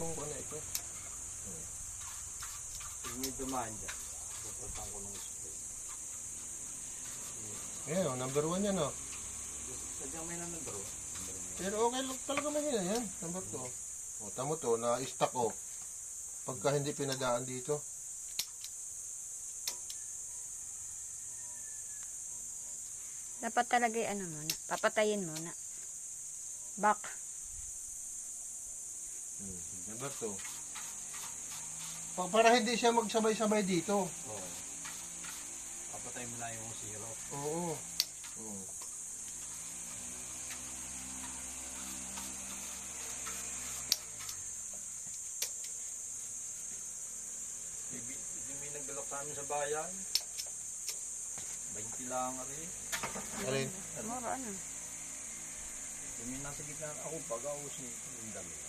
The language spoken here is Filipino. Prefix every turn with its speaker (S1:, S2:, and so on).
S1: itong ano ito.
S2: Pag may dumaan dyan, pupuntan ko ng spray.
S1: Ayan o, number 1 yan o.
S2: Sadyang may number 1.
S1: Pero okay lang talaga mahina yan. Number 2. O, tamo to, na-stack o. Pagka hindi pinadaan dito.
S3: Dapat talaga ano muna, papatayin muna. Back.
S1: Number 2. Para hindi siya magsabay-sabay dito.
S2: Oo. Papatay mo na yung zero.
S1: Oo.
S2: May nagbalok sa amin sa bayan. 20 lang rin.
S1: Alin?
S3: Moro ano.
S2: Yung nasa gitna ako, pag-aos yung dami.